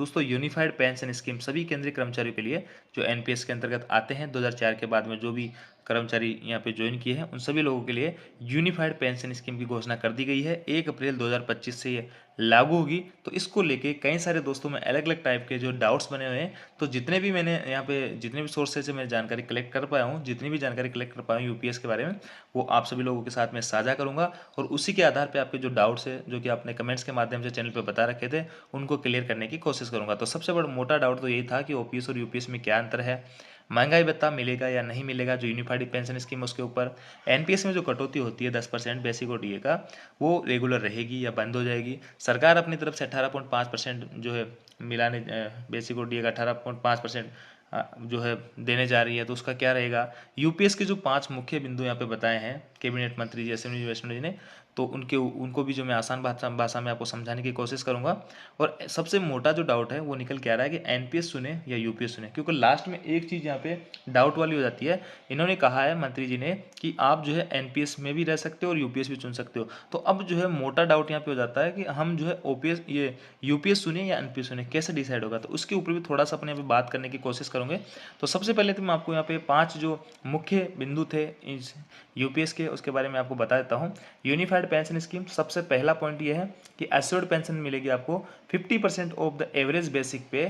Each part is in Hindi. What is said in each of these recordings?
दोस्तों यूनिफाइड पेंशन स्कीम सभी केंद्रीय कर्मचारियों के लिए जो एनपीएस के अंतर्गत आते हैं 2004 के बाद में जो भी कर्मचारी यहाँ पे ज्वाइन किए हैं उन सभी लोगों के लिए यूनिफाइड पेंशन स्कीम की घोषणा कर दी गई है। 1 अप्रैल 2025 से ये लागू होगी। तो इसको लेके कई सारे दोस्तों में अलग अलग टाइप के जो डाउट्स बने हुए हैं। तो जितने भी मैंने यहाँ पे जितने भी सोर्सेज से मैं जानकारी कलेक्ट कर पाया हूँ, जितनी भी जानकारी कलेक्ट कर पाया हूँ यूपीएस के बारे में, वो आप सभी लोगों के साथ में साझा करूंगा। और उसी के आधार पर आपके जो डाउट्स है जो कि आपने कमेंट्स के माध्यम से चैनल पर बता रखे थे उनको क्लियर करने की कोशिश करूंगा। तो सबसे बड़ा मोटा डाउट तो यही था कि ओपीएस और यूपीएस में क्या अंतर है, महंगाई भत्ता मिलेगा या नहीं मिलेगा जो यूनिफाइड पेंशन स्कीम उसके ऊपर, एनपीएस में जो कटौती होती है 10% बेसिक और डीए का वो रेगुलर रहेगी या बंद हो जाएगी। सरकार अपनी तरफ से 18.5% जो है मिलाने बेसिक और डीए का 18.5% जो है देने जा रही है। तो उसका क्या रहेगा, यूपीएस के जो 5 मुख्य बिंदु यहाँ पे बताए हैं कैबिनेट मंत्री जी अश्विनी वैष्णव जी ने, तो उनको भी जो मैं आसान भाषा में आपको समझाने की कोशिश करूंगा। और सबसे मोटा जो डाउट है वो निकल के आ रहा है कि एनपीएस सुने या यूपीएस सुने, क्योंकि लास्ट में एक चीज़ यहाँ पे डाउट वाली हो जाती है। इन्होंने कहा है मंत्री जी ने कि आप जो है एनपीएस में भी रह सकते हो और यूपीएस भी चुन सकते हो। तो अब जो है मोटा डाउट यहाँ पे हो जाता है कि हम जो है ओपीएस ये यूपीएस सुने या एनपीएस सुने, कैसे डिसाइड होगा। तो उसके ऊपर भी थोड़ा सा अपने यहाँ पे बात करने की कोशिश करूँगे। तो सबसे पहले तो मैं आपको यहाँ पे 5 जो मुख्य बिंदु थे इस यूपीएस के उसके बारे में आपको बता देता हूँ। यूनिफाइड पेंशन स्कीम सबसे पहला पॉइंट ये है कि एश्योर्ड पेंशन मिलेगी आपको 50% of the average basic pay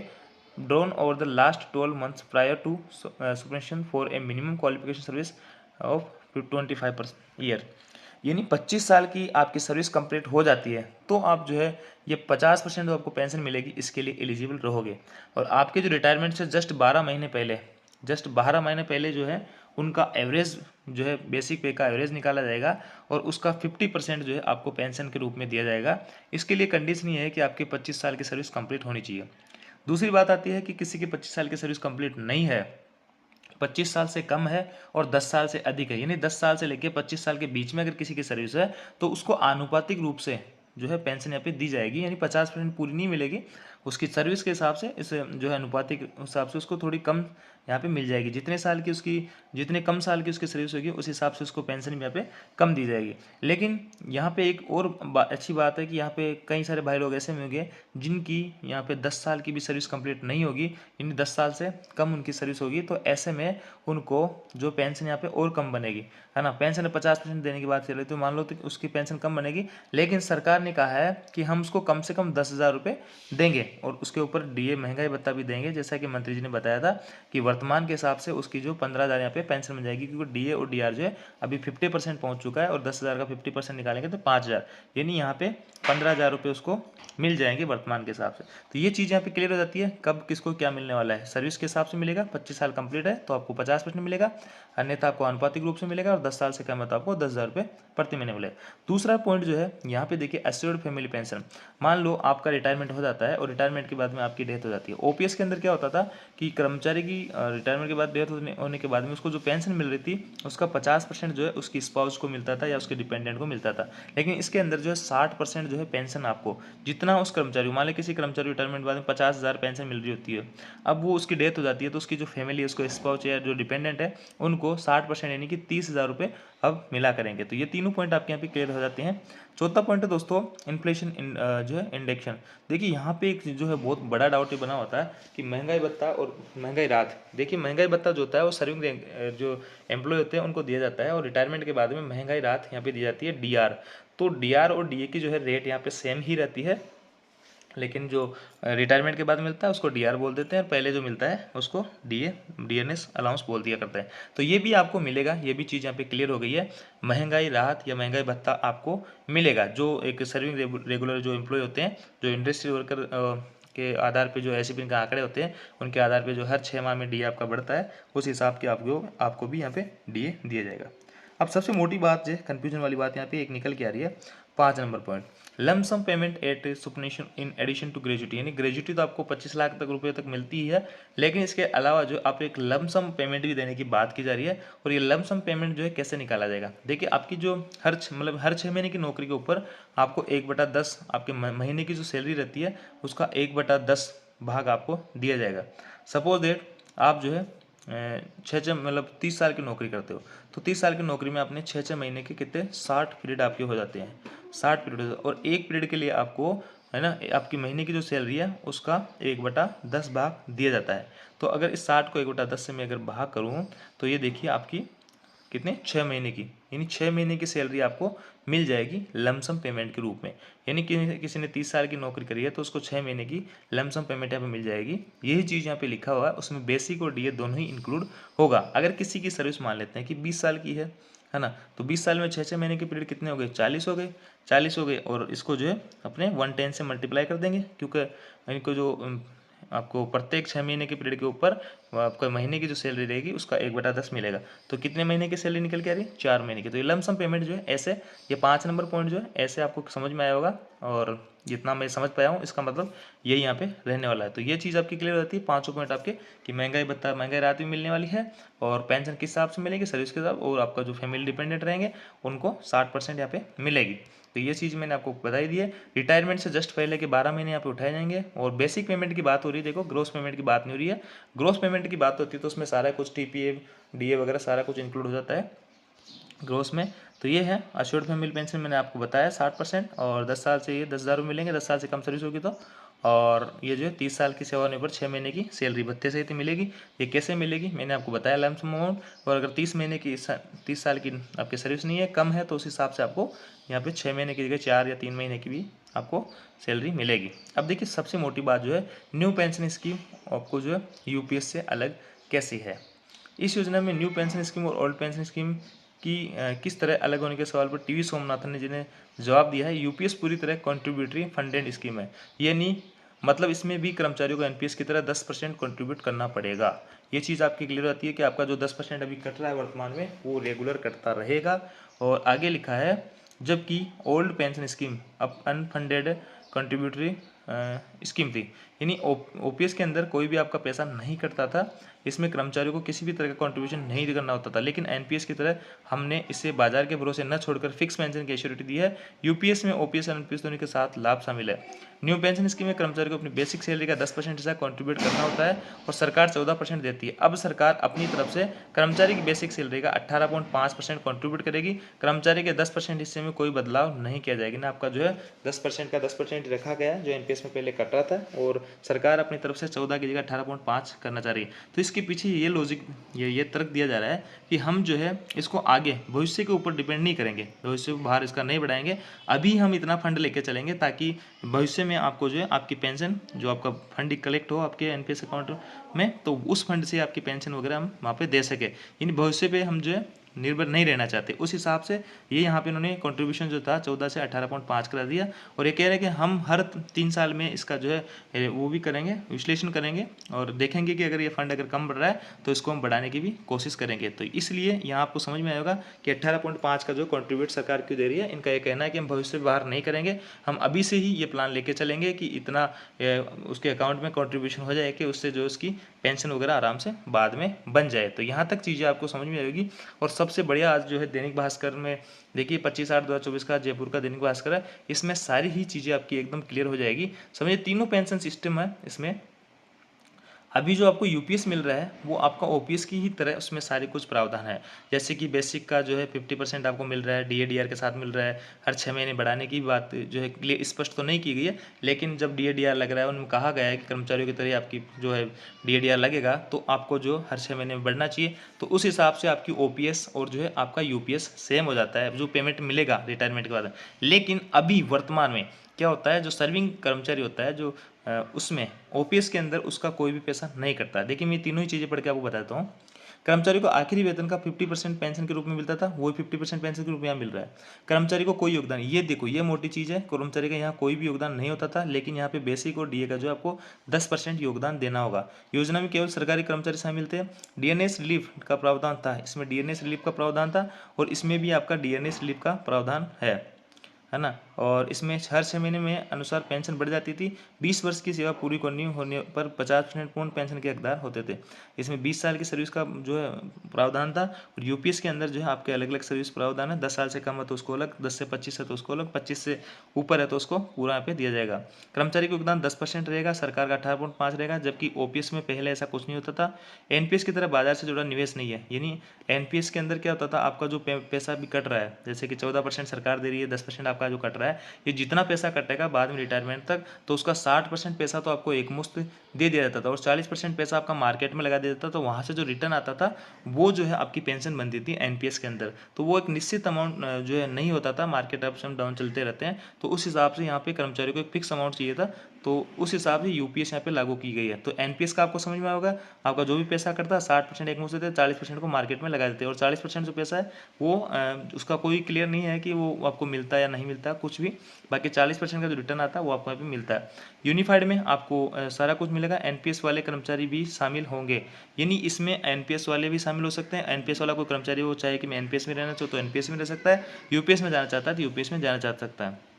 drawn over the last 12 months prior to subscription for a minimum qualification service of 25% year. यानी 25 साल की आपकी सर्विस कंप्लीट हो जाती है तो आप जो है ये 50% जो आपको पेंशन मिलेगी इसके लिए एलिजिबल रहोगे। और आपके जो रिटायरमेंट से जस्ट 12 महीने पहले जो है उनका एवरेज जो है बेसिक पे का एवरेज निकाला जाएगा और उसका 50% जो है आपको पेंशन के रूप में दिया जाएगा। इसके लिए कंडीशन ये है कि आपकी 25 साल की सर्विस कंप्लीट होनी चाहिए। दूसरी बात आती है कि किसी की 25 साल की सर्विस कंप्लीट नहीं है, 25 साल से कम है और 10 साल से अधिक है, यानी 10 साल से लेकर 25 साल के बीच में अगर किसी की सर्विस है तो उसको आनुपातिक रूप से जो है पेंशन यहाँ पे दी जाएगी। यानी 50% पूरी नहीं मिलेगी, उसकी सर्विस के हिसाब से इस जो है अनुपातिक हिसाब से उसको थोड़ी कम यहाँ पे मिल जाएगी। जितने कम साल की उसकी सर्विस होगी उस हिसाब से उसको पेंशन भी यहाँ पे कम दी जाएगी। लेकिन यहाँ पे एक और अच्छी बात है कि यहाँ पे कई सारे भाई लोग ऐसे में होंगे जिनकी यहाँ पे 10 साल की भी सर्विस कंप्लीट नहीं होगी, यानी 10 साल से कम उनकी सर्विस होगी। तो ऐसे में उनको जो पेंशन यहाँ पे और कम बनेगी, है ना। पेंशन 50% देने की बात चल रही तो मान लो तो उसकी पेंशन कम बनेगी, लेकिन सरकार ने कहा है कि हम उसको कम से कम 10,000 रुपये देंगे और उसके ऊपर डीए महंगाई भत्ता भी देंगे। जैसा कि मंत्री जी ने बताया था कि वर्तमान के हिसाब से उसकी जो 15,000 यहाँ पे पेंशन मिल जाएगी, क्योंकि डीए और डीआर जो है अभी 50% पहुंच चुका है और 10,000 का 50% निकालेंगे तो 5,000, यानी यहाँ पे 15,000 रुपये उसको मिल जाएंगे वर्तमान के हिसाब से। तो ये चीज़ यहाँ पे क्लियर हो जाती है कब किसको क्या मिलने वाला है। सर्विस के हिसाब से मिलेगा, 25 साल कंप्लीट है तो आपको 50% मिलेगा, अन्यथा आपको आनुपातिक रूप से मिलेगा, और 10 साल से कम है तो आपको 10,000 रुपये प्रति महीने मिलेगा। दूसरा पॉइंट जो है यहाँ पे देखिए एश्योर्ड फैमिली पेंशन। मान लो आपका रिटायरमेंट हो जाता है और रिटायरमेंट के बाद में आपकी डेथ हो जाती है। ओपीएस के अंदर क्या होता था कि कर्मचारी की रिटायरमेंट के बाद डेथ होने के बाद में उसको जो पेंशन मिल रही थी उसका 50% जो है उसकी स्पाउस को मिलता था या उसके डिपेंडेंट को मिलता था। लेकिन इसके अंदर जो है 60% जो है पेंशन आपको जितना उस कर्मचारी, मान लो किसी कर्मचारी रिटायरमेंट बाद में 50,000 पेंशन मिल रही होती है, अब वो उसकी डेथ हो जाती है तो उसकी जो फैमिली है उसको स्पाउस या जो डिपेंडेंट है उनको 60% यानी कि 30,000 रुपये अब मिला करेंगे। तो ये तीनों पॉइंट आपके यहाँ पे क्लियर हो जाते हैं। चौथा पॉइंट है दोस्तों इन्फ्लेशन जो है इंडेक्शन। देखिए यहाँ पे एक जो है बहुत बड़ा डाउट ये बना होता है कि महंगाई भत्ता और महंगाई राहत। देखिए महंगाई भत्ता जो होता है वो सर्विंग जो एम्प्लॉय होते हैं उनको दिया जाता है और रिटायरमेंट के बाद में महंगाई राहत यहाँ पे दी जाती है डीआर। तो डीआर और डीए की जो है रेट यहाँ पे सेम ही रहती है, लेकिन जो रिटायरमेंट के बाद मिलता है उसको डीआर बोल देते हैं और पहले जो मिलता है उसको डीएनएस अलाउंस बोल दिया करते हैं। तो ये भी आपको मिलेगा, ये भी चीज़ यहाँ पे क्लियर हो गई है। महंगाई राहत या महंगाई भत्ता आपको मिलेगा। जो एक सर्विंग रेगुलर जो एम्प्लॉय होते हैं, जो इंडस्ट्री वर्कर के आधार पे जो एसीपी के आंकड़े होते हैं उनके आधार पे जो हर 6 माह में डीए आपका बढ़ता है उस हिसाब के आपको भी यहाँ पे डीए दिया जाएगा। अब सबसे मोटी बात जो कंफ्यूजन वाली बात यहाँ पे एक निकल के आ रही है, 5 number point, lump sum payment at superannuation in addition to gratuity. यानी ग्रेजुटी तो आपको 25 लाख तक रुपए तक मिलती ही है, लेकिन इसके अलावा जो आप एक लमसम पेमेंट भी देने की बात की जा रही है। और ये लमसम पेमेंट जो है कैसे निकाला जाएगा, देखिए आपकी जो हर 6 महीने की नौकरी के ऊपर आपको 1/10 आपके महीने की जो सैलरी रहती है उसका 1/10 भाग आपको दिया जाएगा। सपोज डेट आप जो है 30 साल की नौकरी करते हो, तो 30 साल की नौकरी में आपने 6 महीने के कितने 60 पीरियड आपके हो जाते हैं, 60 पीरियड। और एक पीरियड के लिए आपको है ना, आपकी महीने की जो सैलरी है उसका 1/10 भाग दिया जाता है। तो अगर इस 60 को 1/10 से मैं अगर भाग करूँ तो ये देखिए आपकी कितने 6 महीने की, यानी 6 महीने की सैलरी आपको मिल जाएगी लमसम पेमेंट के रूप में। यानी कि किसी ने 30 साल की नौकरी करी है तो उसको 6 महीने की लमसम पेमेंट यहाँ पे मिल जाएगी। यही चीज़ यहाँ पे लिखा हुआ है, उसमें बेसिक और डीए दोनों ही इंक्लूड होगा। अगर किसी की सर्विस मान लेते हैं कि 20 साल की है ना, तो 20 साल में 6-6 महीने के पीरियड कितने हो गए, 40 हो गए। 40 हो गए और इसको जो है अपने 110 से मल्टीप्लाई कर देंगे, क्योंकि इनको जो आपको प्रत्येक 6 महीने के पीरियड के ऊपर आपका महीने की जो सैलरी रहेगी उसका 1/10 मिलेगा। तो कितने महीने की सैलरी निकल के आ रही है, 4 महीने की। तो ये लमसम पेमेंट जो है ऐसे, ये 5 नंबर पॉइंट जो है ऐसे आपको समझ में आया होगा, और जितना मैं समझ पाया हूँ इसका मतलब यही यहाँ पे रहने वाला है। तो ये चीज़ आपकी क्लियर रहती है, 5 पॉइंट आपके कि महंगाई भत्ता, महंगाई राहत भी मिलने वाली है, और पेंशन किस हिसाब से मिलेगी, सर्विस के हिसाब, और आपका जो फैमिली डिपेंडेंट रहेंगे उनको 60% यहाँ पे मिलेगी। तो ये चीज़ मैंने आपको बताई दी है। रिटायरमेंट से जस्ट पहले के 12 महीने यहाँ पे उठाए जाएंगे। और बेसिक पेमेंट की बात हो रही है, देखो ग्रोस पेमेंट की बात नहीं हो रही है। ग्रोस पेमेंट की बात होती है तो उसमें सारा कुछ टीपीए, डीए वगैरह सारा कुछ इंक्लूड हो जाता है ग्रोस में। तो ये है अश्योर्ड फैमिली पेंशन, मैंने आपको बताया 60%, और 10 साल से ये 10,000 रुपये मिलेंगे, 10 साल से कम सर्विस होगी तो। और ये जो है 30 साल की सेवा होने पर 6 महीने की सैलरी भत्ते सहित मिलेगी। ये कैसे मिलेगी मैंने आपको बताया, लमसम अमाउंट। और अगर 30 महीने की 30 साल की आपकी सर्विस नहीं है, कम है, तो उस हिसाब से आपको यहाँ पे 6 महीने की जगह 4 या 3 महीने की भी आपको सैलरी मिलेगी। अब देखिए सबसे मोटी बात जो है, न्यू पेंशन स्कीम आपको जो है यूपीएस से अलग कैसी है। इस योजना में न्यू पेंशन स्कीम और ओल्ड पेंशन स्कीम की किस तरह अलग होने के सवाल पर टीवी सोमनाथन ने जिन्हें जवाब दिया है, यूपीएस पूरी तरह कंट्रीब्यूटरी फंडेड स्कीम है। यानी मतलब इसमें भी कर्मचारियों को एनपीएस की तरह 10% कंट्रीब्यूट करना पड़ेगा। ये चीज़ आपकी क्लियर आती है कि आपका जो 10% अभी कट रहा है वर्तमान में वो रेगुलर कटता रहेगा। और आगे लिखा है, जबकि ओल्ड पेंशन स्कीम अब अनफंडेड कंट्रीब्यूटरी स्कीम थी, यानी ओपीएस के अंदर कोई भी आपका पैसा नहीं कटता था, इसमें कर्मचारियों को किसी भी तरह का कंट्रीब्यूशन नहीं करना होता था। लेकिन एनपीएस की तरह हमने इसे बाजार के भरोसे न छोड़कर फिक्स पेंशन की एश्योरिटी दी है। यूपीएस में ओपीएस और एनपीएस दोनों के साथ लाभ शामिल है। न्यू पेंशन स्कीम में कर्मचारी को अपनी बेसिक सैलरी का 10% हिस्सा कंट्रीब्यूट करना होता है और सरकार 14% देती है। अब सरकार अपनी तरफ से कर्मचारी की बेसिक सैलरी का 18.5% कंट्रीब्यूट करेगी। कर्मचारी के 10% हिस्से में कोई बदलाव नहीं किया जाएगा ना, आपका जो है 10% का 10% रखा गया है जो एनपीएस में पहले कट रहा था, और सरकार अपनी तरफ से 14 की जगह 18.5 करना चाह रही है। तो इसके पीछे ये लॉजिक, ये तर्क दिया जा रहा है कि हम जो है इसको आगे भविष्य के ऊपर डिपेंड नहीं करेंगे, भविष्य को बाहर इसका नहीं बढ़ाएंगे, अभी हम इतना फंड लेके चलेंगे ताकि भविष्य में आपको जो है आपकी पेंशन, जो आपका फंड कलेक्ट हो आपके एनपीएस अकाउंट में, तो उस फंड से आपकी पेंशन वगैरह हम वहाँ पे दे सके। यानी भविष्य पे हम जो है निर्भर नहीं रहना चाहते, उस हिसाब से ये यहाँ पे इन्होंने कंट्रीब्यूशन जो था 14 से 18.5 करा दिया। और ये कह रहे हैं कि हम हर 3 साल में इसका जो है वो भी करेंगे, विश्लेषण करेंगे और देखेंगे कि अगर ये फंड अगर कम बढ़ रहा है तो इसको हम बढ़ाने की भी कोशिश करेंगे। तो इसलिए यहाँ आपको समझ में आएगा कि 18.5 का जो कंट्रीब्यूट सरकार क्यों दे रही है। इनका ये कहना है कि हम भविष्य में बाहर नहीं करेंगे, हम अभी से ही ये प्लान लेके चलेंगे कि इतना उसके अकाउंट में कंट्रीब्यूशन हो जाए कि उससे जो उसकी पेंशन वगैरह आराम से बाद में बन जाए। तो यहाँ तक चीज़ें आपको समझ में आएगी। और सबसे बढ़िया आज जो है दैनिक भास्कर में देखिए 25/8/2024 का जयपुर का दैनिक भास्कर है, इसमें सारी ही चीज़ें आपकी एकदम क्लियर हो जाएगी। समझिए तीनों पेंशन सिस्टम है इसमें। अभी जो आपको यूपीएस मिल रहा है वो आपका ओपीएस की ही तरह उसमें सारे कुछ प्रावधान है। जैसे कि बेसिक का जो है 50% आपको मिल रहा है, डीएडीआर के साथ मिल रहा है। हर 6 महीने बढ़ाने की बात जो है क्लियर स्पष्ट तो नहीं की गई है, लेकिन जब डीएडीआर लग रहा है उनमें कहा गया है कि कर्मचारियों की तरह आपकी जो है डीएडीआर लगेगा तो आपको जो हर 6 महीने में बढ़ना चाहिए। तो उस हिसाब से आपकी ओपीएस और जो है आपका यूपीएस सेम हो जाता है, जो पेमेंट मिलेगा रिटायरमेंट के बाद। लेकिन अभी वर्तमान में क्या होता है, जो सर्विंग कर्मचारी होता है जो उसमें ओपीएस के अंदर उसका कोई भी पैसा नहीं कटता। देखिए मैं तीनों ही चीज़ें पढ़ के आपको बताता हूँ। कर्मचारी को आखिरी वेतन का 50% पेंशन के रूप में मिलता था, वही 50% पेंशन के रूप में यहाँ मिल रहा है। कर्मचारी को कोई योगदान, ये देखो ये मोटी चीज़ है, कर्मचारी का यहाँ कोई भी योगदान नहीं होता था, लेकिन यहाँ पे बेसिक और डीए का जो आपको 10% योगदान देना होगा। योजना में केवल सरकारी कर्मचारी शामिल थे। डीएनएस रिलीफ का प्रावधान था, इसमें डीएनएस रिलीफ का प्रावधान था और इसमें भी आपका डीएनएस रिलीफ का प्रावधान है ना। और इसमें हर 6 महीने में अनुसार पेंशन बढ़ जाती थी। 20 वर्ष की सेवा पूरी करनी होने पर 50% पूर्ण पेंशन के हकदार होते थे। इसमें 20 साल की सर्विस का जो है प्रावधान था। और यूपीएस के अंदर जो है आपके अलग अलग सर्विस प्रावधान है। 10 साल से कम है तो उसको अलग, 10 से 25 है तो उसको अलग, 25 से ऊपर है तो उसको पूरा यहाँ पे दिया जाएगा। कर्मचारी का योगदान 10% रहेगा, सरकार का 18.5 रहेगा, जबकि ओपीएस में पहले ऐसा कुछ नहीं होता था। एनपीएस की तरह बाजार से जुड़ा निवेश नहीं है, यानी एनपीएस के अंदर क्या होता था, आपका जो पैसा भी कट रहा है, जैसे कि 14% सरकार दे रही है, 10% आपका जो कट रहा है, है, ये जितना पैसा कटेगा बाद में रिटायरमेंट तक, तो उसका 60% पैसा तो आपको एक मुश्त दे दिया जाता था और 40% पैसा आपका मार्केट में लगा दिया जाता था। तो वहाँ से जो रिटर्न आता था वो जो है आपकी पेंशन बनती थी एनपीएस के अंदर। तो वो एक निश्चित अमाउंट जो है नहीं होता था, मार्केट अप्स एंड डाउन चलते रहते हैं, तो उस हिसाब से यहाँ पे कर्मचारियों को एक फिक्स अमाउंट चाहिए था, तो उस हिसाब से यूपीएस यहाँ पे लागू की गई है। तो एनपीएस का आपको समझ में आएगा, आपका जो भी पैसा करता है 60% एक मुश्त देते, 40% को मार्केट में लगा देते हैं, और 40% जो पैसा है वो उसका कोई क्लियर नहीं है कि वो आपको मिलता है या नहीं मिलता कुछ भी, बाकी 40% का जो रिटर्न आता है वो आपको यहाँ पे मिलता है। यूनिफाइड में आपको सारा कुछ मिलेगा। एनपीएस वाले कर्मचारी भी शामिल होंगे, यानी इसमें एनपीएस वाले भी शामिल हो सकते हैं। एनपीएस वाला कोई कर्मचारी वो चाहे कि मैं एनपीएस में रहना चाहूँ तो एनपीएस में रह सकता है, यूपीएस में जाना चाहता है तो यूपीएस में जाना चाह सकता है।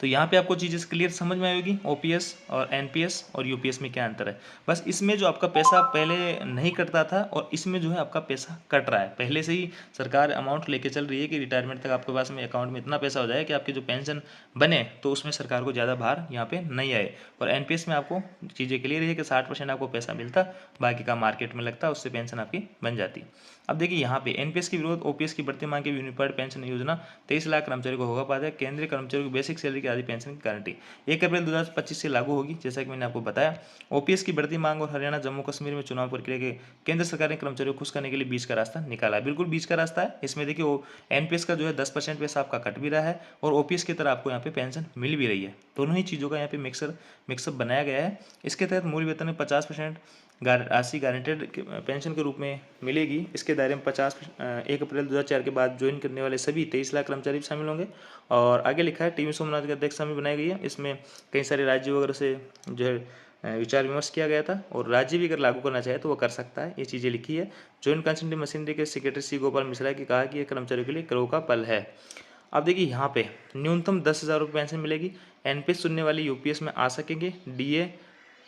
तो यहाँ पे आपको चीज़ें क्लियर समझ में आएगी, ओपीएस और एनपीएस और यूपीएस में क्या अंतर है। बस इसमें जो आपका पैसा पहले नहीं कटता था और इसमें जो है आपका पैसा कट रहा है, पहले से ही सरकार अमाउंट लेके चल रही है कि रिटायरमेंट तक आपके पास में अकाउंट में इतना पैसा हो जाए कि आपकी जो पेंशन बने, तो उसमें सरकार को ज़्यादा भार यहाँ पे नहीं आए। और एनपीएस में आपको चीज़ें क्लियर है कि 60% आपको पैसा मिलता, बाकी का मार्केट में लगता, उससे पेंशन आपकी बन जाती। अब देखिए यहाँ पे एनपीएस की विरोध ओपीएस की बढ़ती मांग की यूनिफाइड पेंशन योजना 23 लाख कर्मचारियों को होगा पाता है। केंद्रीय कर्मचारियों की बेसिक सैलरी की आधी पेंशन की गारंटी 1 अप्रैल 2025 से लागू होगी, जैसा कि मैंने आपको बताया। ओपीएस की बढ़ती मांग और हरियाणा जम्मू कश्मीर में चुनाव प्रक्रिया के केंद्र सरकार ने कर्मचारियों को खुश करने के लिए बीच का रास्ता निकाला है। बिल्कुल बीच का रास्ता है। इसमें देखिए एनपीएस का जो है 10% पैसा आपका कट भी रहा है और ओपीएस की तरह आपको यहाँ पे पेंशन मिल भी रही है। दोनों ही चीज़ों का यहाँ पे मिक्सअप बनाया गया है। इसके तहत मूल वेतन में 50% राशि गारंटेड पेंशन के रूप में मिलेगी। इसके दायरे में 1 अप्रैल 2004 के बाद ज्वाइन करने वाले सभी 23 लाख कर्मचारी शामिल होंगे। और आगे लिखा है टीवी सोमनाथ की अध्यक्षता में बनाई गई है। इसमें कई सारे राज्यों वगैरह से जो है विचार विमर्श किया गया था और राज्य भी अगर लागू करना चाहे तो वो कर सकता है, ये चीज़ें लिखी है। ज्वाइंट कंसल्टिंग मशीनरी के सेक्रेटरी सी गोपाल मिश्रा की कहा कि यह कर्मचारियों के लिए गर्व का पल है। अब देखिए यहाँ पे न्यूनतम 10,000 रुपये पेंशन मिलेगी। एनपीएस चुनने वाले यूपीएस में आ सकेंगे, डीए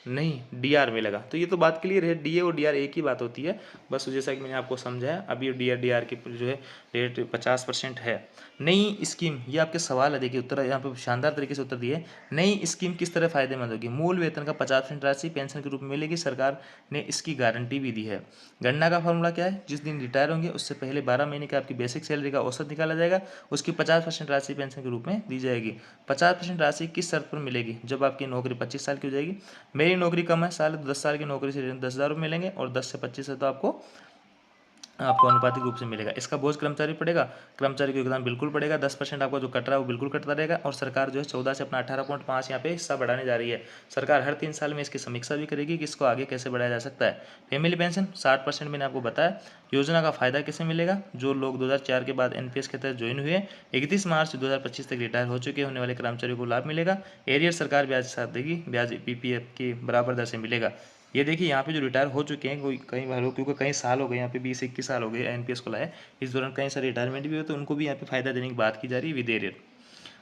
नहीं डीआर मिलेगा। तो ये तो बात क्लियर है, डीए और डीआर एक ही बात होती है। बस जैसा कि मैंने आपको समझाया, अभी ये डीआर की जो है रेट 50% है। नई स्कीम, ये आपके सवाल है, देखिए उत्तर यहाँ पे शानदार तरीके से उत्तर दिए। नई स्कीम किस तरह फायदेमंद होगी। मूल वेतन का 50% राशि पेंशन के रूप में मिलेगी, सरकार ने इसकी गारंटी भी दी है। गणना का फॉर्मूला क्या है, जिस दिन रिटायर होंगे उससे पहले 12 महीने की आपकी बेसिक सैलरी का औसत निकाला जाएगा, उसकी 50% राशि पेंशन के रूप में दी जाएगी। 50% राशि किस शर्त पर मिलेगी, जब आपकी नौकरी 25 साल की हो जाएगी। मेरी नौकरी कम है, 10 साल की नौकरी से 10,000 रुपये मिलेंगे और 10 से 25 है तो आपको अनुपातिक रूप से मिलेगा। इसका बोझ कर्मचारी पड़ेगा, कर्मचारी को योगदान बिल्कुल पड़ेगा। 10% आपका जो कट रहा है वो बिल्कुल कटता रहेगा। और सरकार जो है 14 से अपना 18.5 यहाँ पे हिस्सा बढ़ाने जा रही है। सरकार हर 3 साल में इसकी समीक्षा भी करेगी कि इसको आगे कैसे बढ़ाया जा सकता है। फैमिली पेंशन 60% मैंने आपको बताया। योजना का फायदा किसे मिलेगा, जो लोग 2004 के बाद एनपीएस के तहत ज्वाइन हुए 31 मार्च 2025 तक रिटायर हो चुके होने वाले कर्मचारियों को लाभ मिलेगा। एरियर सरकार ब्याज साथ देगी, ब्याज पीपीएफ की बराबर दर से मिलेगा। ये देखिए यहाँ पे जो रिटायर हो चुके हैं कोई कई बार, क्योंकि कई साल हो गए, यहाँ पे 20-21 साल हो गए एनपीएस को लाए, इस दौरान कई सारे रिटायरमेंट भी हुए, तो उनको भी यहाँ पे फायदा देने की बात की जा रही है विद एरियर।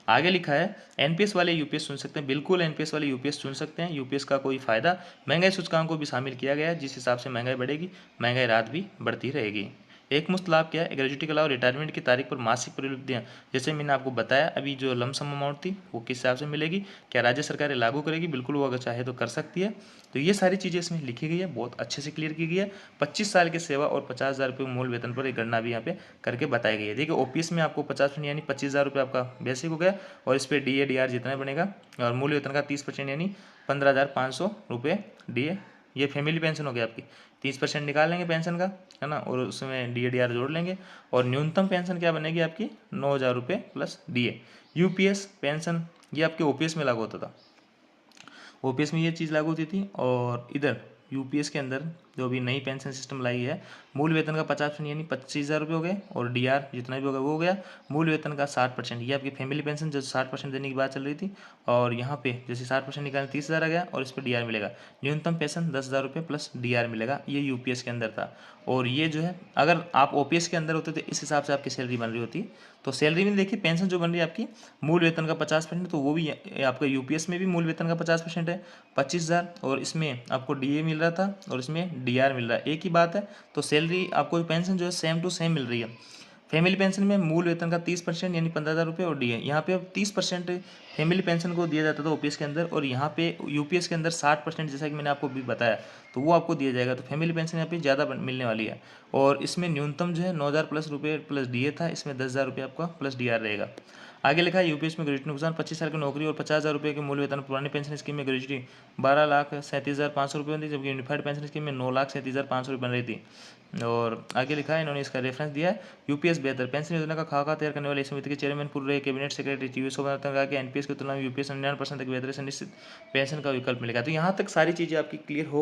आगे लिखा है एनपीएस वाले यूपीएस चुन सकते हैं। बिल्कुल एनपीएस वाले यूपीएस चुन सकते हैं। यूपीएस का कोई फायदा, महंगाई सूचकांक को भी शामिल किया गया है, जिस हिसाब से महंगाई बढ़ेगी महंगाई रात भी बढ़ती रहेगी। एक मुश्त लाभ क्या है, ग्रेजुएटी के अलावा रिटायरमेंट की तारीख पर मासिक प्रवृत्तियाँ, जैसे मैंने आपको बताया अभी जो लमसम अमाउंट थी वो किस हिसाब से मिलेगी, क्या राज्य सरकारें लागू करेगी, बिल्कुल वो अगर चाहे तो कर सकती है। तो ये सारी चीज़ें इसमें लिखी गई है, बहुत अच्छे से क्लियर की गई है। 25 साल की सेवा और 50,000 रुपये मूल वेतन पर एक गणना भी यहाँ पे करके बताई गई है। देखिए ओपीएस में आपको 50% यानी 25,000 रुपये आपका बेसिक हो गया, और इस पर डीए डीआर जितना बनेगा, और मूल वेतन का 30% यानी 15,500 रुपये डीए, ये फैमिली पेंशन हो गया आपकी। 30% निकाल लेंगे पेंशन का, है ना, और उसमें डीए डीआर जोड़ लेंगे, और न्यूनतम पेंशन क्या बनेगी आपकी 9,000 रुपये प्लस डीए। यूपीएस पेंशन ये आपके ओपीएस में लागू होता था, ओपीएस में ये चीज़ लागू होती थी। और इधर यूपीएस के अंदर जो अभी नई पेंशन सिस्टम लाई है, मूल वेतन का 50% यानी 25,000 रुपये हो गए, और डीआर जितना भी होगा वो हो गया। मूल वेतन का 60%, ये आपकी फैमिली पेंशन जो 60% देने की बात चल रही थी, और यहाँ पे जैसे 60% निकालने 30,000 आ गया, और इस पर डीआर मिलेगा। न्यूनतम पेंशन 10,000 रुपये प्लस डीआर मिलेगा, ये यूपीएस के अंदर था। और ये जो है अगर आप ओपीएस के अंदर होते तो इस हिसाब से आपकी सैलरी बन रही होती। तो सैलरी में देखिए पेंशन जो बन रही है आपकी मूल वेतन का 50%, तो वो भी आपका यूपीएस में भी मूल वेतन का 50% है 25,000, और इसमें आपको डीए मिल रहा था और इसमें डीआर मिल रहा है, एक ही बात है। तो सैलरी आपको पेंशन जो है सेम टू सेम मिल रही है। फैमिली पेंशन में मूल वेतन का 30% यानी 15,000 रुपये और डीए, यहाँ पे अब 30% फैमिली पेंशन को दिया जाता था ओपीएस के अंदर, और यहाँ पे यूपीएस के अंदर 60%, जैसा कि मैंने आपको भी बताया, तो वो आपको दिया जाएगा। तो फैमिली पेंशन यहाँ पे ज़्यादा मिलने वाली है। और इसमें न्यूनतम जो है 9,000 प्लस रुपये प्लस डीए था, इसमें 10,000 रुपये आपका प्लस डीआर रहेगा। आगे लिखा है यूपीएस में ग्रेजुएटी नुकसान 25 साल की नौकरी और 50,000 रुपये के मूल वेतन। पुरानी पेंशन स्कीम में ग्रेजुएटी 12,37,500 रुपये थी, जबकि यूनिफाइड पेंशन स्कीम में 9,37,500 रुपये बन रही थी। और आगे लिखा है, इन्होंने इसका रेफरेंस दिया है, यूपीएस बेहतर। पेंशन योजना का खाका तैयार करने वाले इस समिति के चेयरमैन पूर्व रहे कैबिनेट सेक्रेटरी टीवी शोभानाथ ने कहा कि एनपीएस की तुलना में यूपीएस 99% तक बेहतर से निश्चित पेंशन का विकल्प मिलेगा। तो यहाँ तक सारी चीज़ें आपकी क्लियर हो